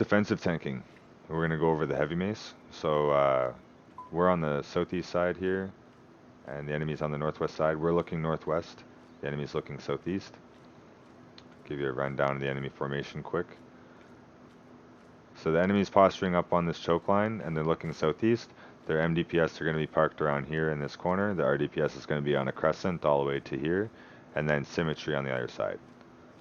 defensive tanking. We're going to go over the heavy mace. So we're on the southeast side here, and the enemy's on the northwest side. We're looking northwest. The enemy's looking southeast. Give you a rundown of the enemy formation quick. So the enemy's posturing up on this choke line, and they're looking southeast. Their MDPS are going to be parked around here in this corner. The RDPS is going to be on a crescent all the way to here, and then symmetry on the other side.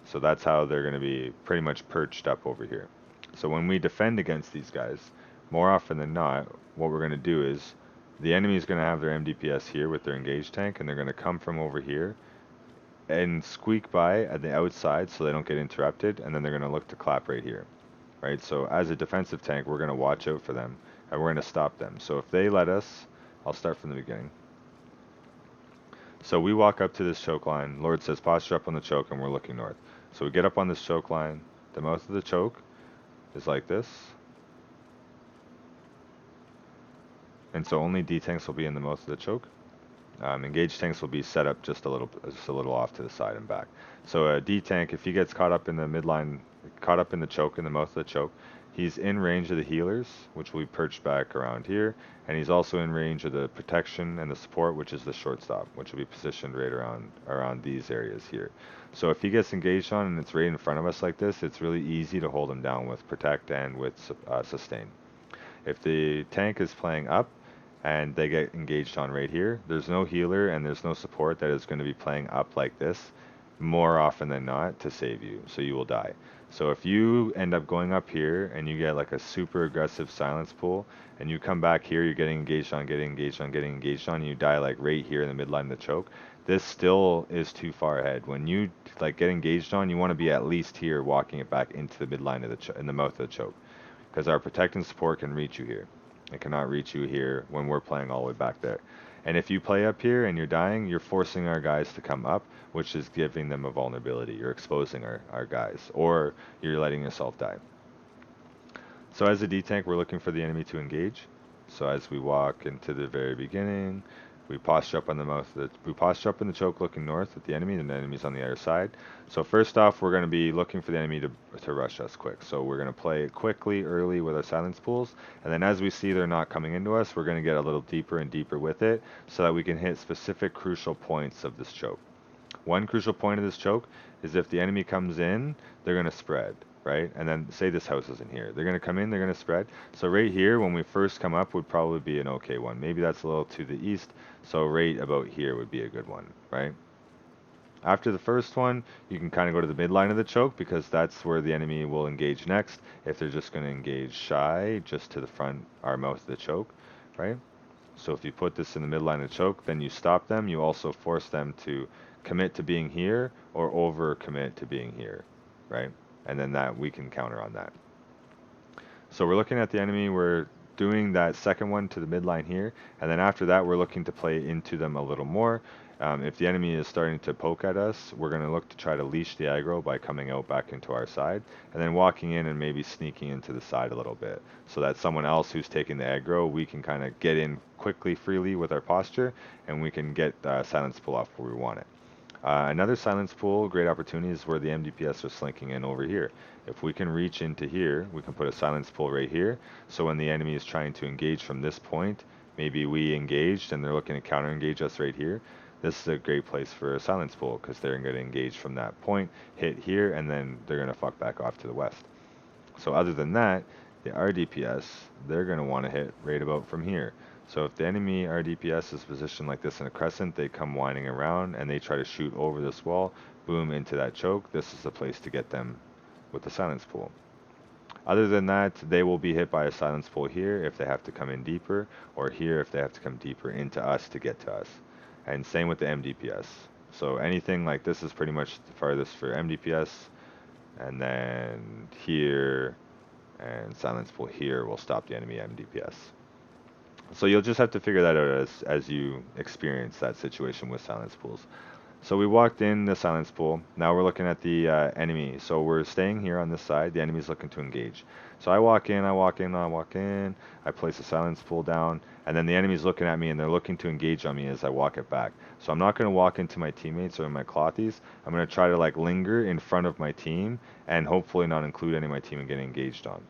So that's how they're going to be pretty much perched up over here. So when we defend against these guys, more often than not, what we're going to do is the enemy is going to have their MDPS here with their engaged tank, and they're going to come from over here and squeak by at the outside so they don't get interrupted, and then they're going to look to clap right here. Right? So as a defensive tank, we're going to watch out for them, and we're going to stop them. So if they let us, I'll start from the beginning. So we walk up to this choke line. Lord says posture up on the choke, and we're looking north. So we get up on this choke line. The mouth of the choke is like this. And so only D tanks will be in the mouth of the choke. Engaged tanks will be set up just a little off to the side and back. So a D tank, if he gets caught up in the midline, caught up in the choke, in the mouth of the choke, he's in range of the healers, which will be perched back around here, and he's also in range of the protection and the support, which is the shortstop, which will be positioned right around these areas here. So if he gets engaged on and it's right in front of us like this, it's really easy to hold him down with protect and with sustain. If the tank is playing up, and they get engaged on right here, there's no healer and there's no support that is going to be playing up like this more often than not to save you, so you will die. So if you end up going up here and you get like a super aggressive silence pool, and you come back here, you're getting engaged on, getting engaged on, getting engaged on, and you die like right here in the midline of the choke, this still is too far ahead. When you like get engaged on, you want to be at least here walking it back into the midline of the in the mouth of the choke, because our protect and support can reach you here. It cannot reach you here when we're playing all the way back there. And if you play up here and you're dying, you're forcing our guys to come up, which is giving them a vulnerability. You're exposing our guys, or you're letting yourself die. So as a D tank, we're looking for the enemy to engage. So as we walk into the very beginning, we posture up on we posture up in the choke looking north at the enemy, and the enemy's on the other side. So first off, we're going to be looking for the enemy to rush us quick. So we're going to play quickly early with our silence pools, and then as we see they're not coming into us, we're going to get a little deeper and deeper with it so that we can hit specific crucial points of this choke. One crucial point of this choke is if the enemy comes in, they're going to spread, right? And then say this house isn't here. They're going to come in, they're going to spread. So right here, when we first come up, would probably be an okay one. Maybe that's a little to the east, so right about here would be a good one, right? After the first one, you can kind of go to the midline of the choke, because that's where the enemy will engage next, if they're just going to engage shy, just to the front, our mouth of the choke, right? So if you put this in the midline of the choke, then you stop them. You also force them to commit to being here or over commit to being here, right? And then that we can counter on that. So we're looking at the enemy, we're doing that second one to the midline here, and then after that we're looking to play into them a little more. If the enemy is starting to poke at us, we're going to look to try to leash the aggro by coming out back into our side, and then walking in and maybe sneaking into the side a little bit, so that someone else who's taking the aggro, we can kind of get in quickly, freely with our posture, and we can get silence pull off where we want it. Another silence pool, great opportunity, is where the MDPS are slinking in over here. If we can reach into here, we can put a silence pool right here, so when the enemy is trying to engage from this point, maybe we engaged and they're looking to counter engage us right here, this is a great place for a silence pool, because they're going to engage from that point, hit here, and then they're going to fuck back off to the west. So other than that, the RDPS, they're going to want to hit right about from here. So if the enemy RDPS is positioned like this in a crescent, they come winding around and they try to shoot over this wall, boom, into that choke. This is the place to get them with the silence pool. Other than that, they will be hit by a silence pool here if they have to come in deeper, or here if they have to come deeper into us to get to us. And same with the MDPS. So anything like this is pretty much the farthest for MDPS, and then here and silence pool here will stop the enemy MDPS. So you'll just have to figure that out as you experience that situation with silence pools. So we walked in the silence pool. Now we're looking at the enemy. So we're staying here on this side. The enemy's looking to engage. So I walk in, I walk in, I walk in. I place a silence pool down, and then the enemy's looking at me and they're looking to engage on me as I walk it back. So I'm not going to walk into my teammates or my clothies. I'm going to try to like linger in front of my team and hopefully not include any of my team in getting engaged on.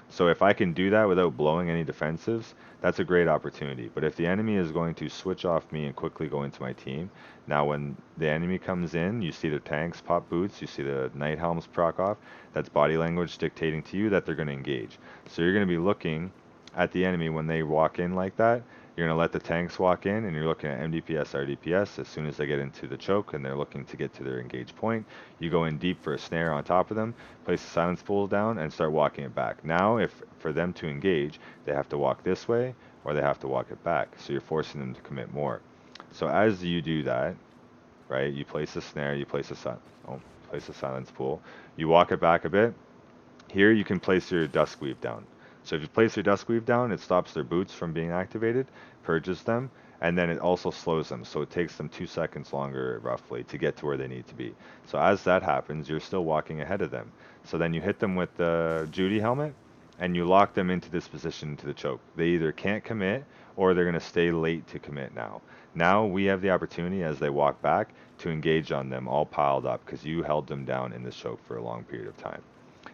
So if I can do that without blowing any defensives, that's a great opportunity. But if the enemy is going to switch off me and quickly go into my team, now when the enemy comes in, you see the tanks pop boots, you see the Night Helms proc off, that's body language dictating to you that they're going to engage. So you're going to be looking at the enemy when they walk in like that. You're going to let the tanks walk in, and you're looking at MDPS, RDPS. As soon as they get into the choke and they're looking to get to their engage point, you go in deep for a snare on top of them, place the silence pool down, and start walking it back. Now, if for them to engage, they have to walk this way or they have to walk it back. So you're forcing them to commit more. So as you do that, right, you place a snare, you place place a silence pool, you walk it back a bit. Here you can place your Dusk Weave down. So if you place your Dusk Weave down, it stops their boots from being activated, purges them, and then it also slows them. So it takes them 2 seconds longer, roughly, to get to where they need to be. So as that happens, you're still walking ahead of them. So then you hit them with the Judy helmet, and you lock them into this position to the choke. They either can't commit, or they're going to stay late to commit now. Now we have the opportunity, as they walk back, to engage on them all piled up, because you held them down in this choke for a long period of time.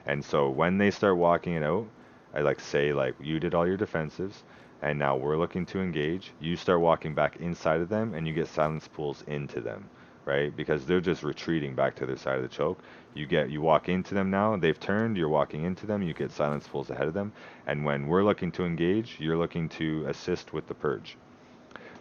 And so when they start walking it out, I say you did all your defensives, and now we're looking to engage. You start walking back inside of them, and you get silence pools into them, right? Because they're just retreating back to their side of the choke. You walk into them now. They've turned. You're walking into them. You get silence pools ahead of them. And when we're looking to engage, you're looking to assist with the purge.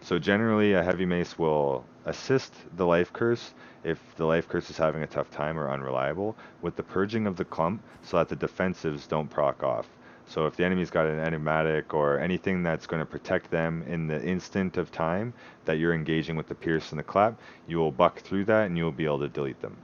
So generally, a heavy mace will assist the life curse if the life curse is having a tough time or unreliable with the purging of the clump so that the defensives don't proc off. So if the enemy's got an enigmatic or anything that's going to protect them in the instant of time that you're engaging with the pierce and the clap, you will buck through that and you will be able to delete them.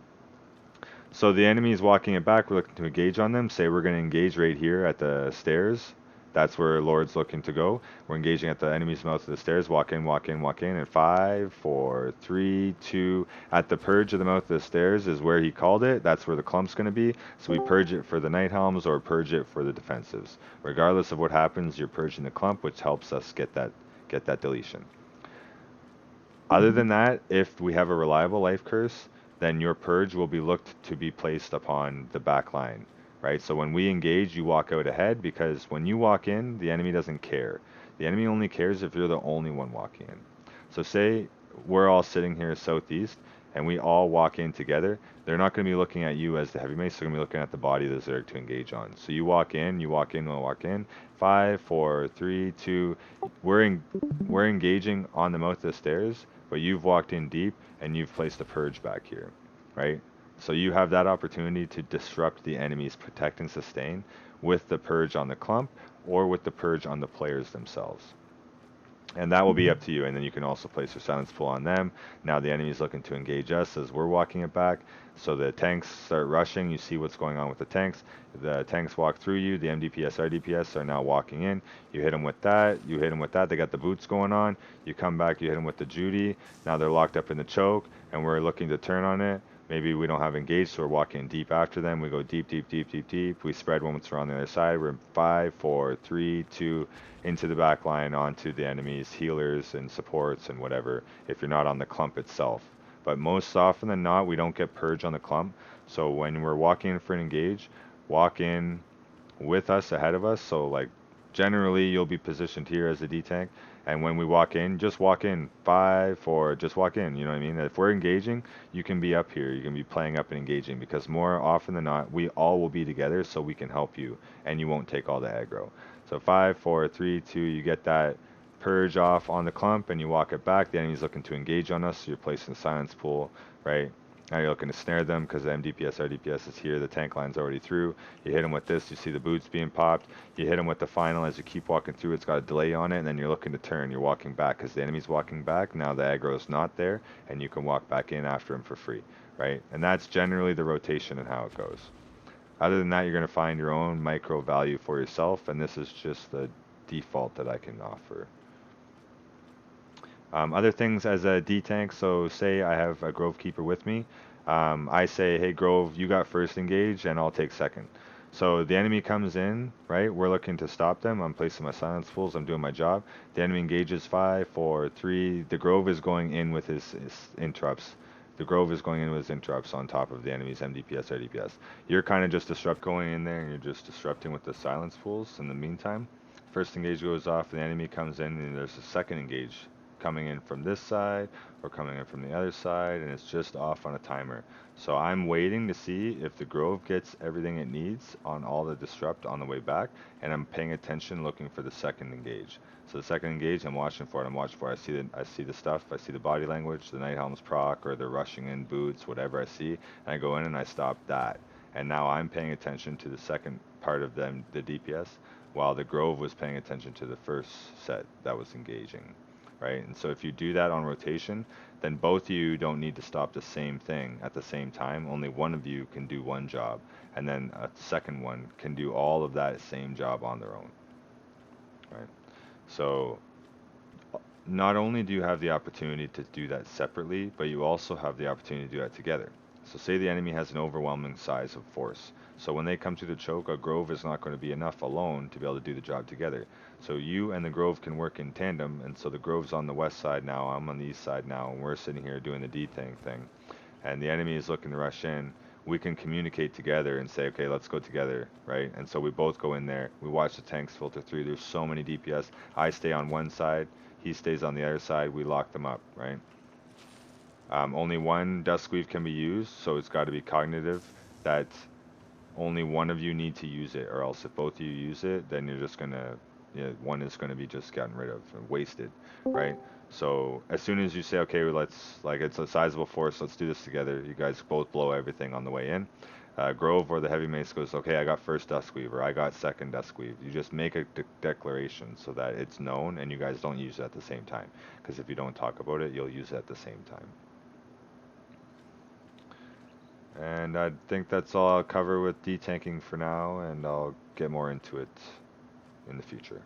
So the enemy is walking it back, we're looking to engage on them. Say we're going to engage right here at the stairs. That's where Lord's looking to go. We're engaging at the enemy's mouth of the stairs. Walk in, walk in, walk in. And 5, 4, 3, 2. At the purge of the mouth of the stairs is where he called it. That's where the clump's going to be. So we purge it for the Night Helms or purge it for the defensives. Regardless of what happens, you're purging the clump, which helps us get that deletion. Other than that, if we have a reliable life curse, then your purge will be looked to be placed upon the back line. Right? So when we engage, you walk out ahead because when you walk in, the enemy doesn't care. The enemy only cares if you're the only one walking in. So say we're all sitting here southeast and we all walk in together. They're not going to be looking at you as the heavy mace. They're going to be looking at the body of the Zerg to engage on. So you walk in, we'll walk in. 5, 4, 3, 2. We're engaging on the mouth of the stairs, but you've walked in deep and you've placed a purge back here, right? So you have that opportunity to disrupt the enemy's protect and sustain with the purge on the clump or with the purge on the players themselves. And that will be up to you. And then you can also place your silence pool on them. Now the enemy is looking to engage us as we're walking it back. So the tanks start rushing. You see what's going on with the tanks. The tanks walk through you. The MDPS, RDPS are now walking in. You hit them with that. You hit them with that. They got the boots going on. You come back. You hit them with the Judy. Now they're locked up in the choke. And we're looking to turn on it. Maybe we don't have engaged, so we're walking deep after them. We go deep, deep, deep, deep, deep. We spread once we're on the other side. We're in 5, 4, 3, 2, into the back line, onto the enemy's healers and supports and whatever, if you're not on the clump itself. But most often than not, we don't get purge on the clump. So when we're walking in for an engage, walk in with us, ahead of us. So generally you'll be positioned here as a D-tank. And when we walk in, just walk in 5, 4, just walk in, you know what I mean? If we're engaging, you can be up here, you can be playing up and engaging because more often than not, we all will be together so we can help you and you won't take all the aggro. So 5, 4, 3, 2, you get that purge off on the clump and you walk it back. The enemy's looking to engage on us, so you're placing the silence pool, right? Now you're looking to snare them because the MDPS, RDPS is here. The tank line's already through. You hit them with this. You see the boots being popped. You hit them with the final as you keep walking through. It's got a delay on it, and then you're looking to turn. You're walking back because the enemy's walking back. Now the aggro's not there, and you can walk back in after him for free, right? And that's generally the rotation and how it goes. Other than that, you're going to find your own micro value for yourself, and this is just the default that I can offer. Other things as a D-tank, so say I have a Grove Keeper with me. I say, hey Grove, you got first engage and I'll take second. So the enemy comes in, right? We're looking to stop them. I'm placing my silence pools. I'm doing my job. The enemy engages 5, 4, 3. The Grove is going in with his interrupts. The Grove is going in with interrupts on top of the enemy's MDPS or DPS. You're kind of just going in there and you're just disrupting with the silence pools in the meantime. First engage goes off, the enemy comes in, and there's a second engage coming in from this side or coming in from the other side, and it's just off on a timer. So I'm waiting to see if the Grove gets everything it needs on all the disrupt on the way back, and I'm paying attention looking for the second engage. So the second engage, I'm watching for it. I see the stuff. I see the body language, the Night Helm's proc, or they're rushing in boots, whatever I see, and I go in and I stop that. And now I'm paying attention to the second part of them, the DPS, while the Grove was paying attention to the first set that was engaging, right? And so if you do that on rotation, then both of you don't need to stop the same thing at the same time. Only one of you can do one job, and then a second one can do all of that same job on their own, right? So not only do you have the opportunity to do that separately, but you also have the opportunity to do that together. So say the enemy has an overwhelming size of force. So when they come to the choke, a Grove is not going to be enough alone to be able to do the job together. So you and the Grove can work in tandem, and so the Grove's on the west side now, I'm on the east side now, and we're sitting here doing the D-tank thing. And the enemy is looking to rush in. We can communicate together and say, okay, let's go together, right? And so we both go in there. We watch the tanks filter through. There's so many DPS. I stay on one side. He stays on the other side. We lock them up, right? Only one Dusk Weave can be used, so it's got to be cognitive that only one of you need to use it, or else if both of you use it, then you're just gonna, one is gonna be just gotten rid of and wasted, right? So as soon as you say, okay, let's, like, it's a sizable force, let's do this together, you guys both blow everything on the way in. Grove or the Heavy Mace goes, okay, I got first Dusk Weave, or I got second Dusk Weave. You just make a declaration so that it's known and you guys don't use it at the same time. Because if you don't talk about it, you'll use it at the same time. And I think that's all I'll cover with detanking for now, and I'll get more into it in the future.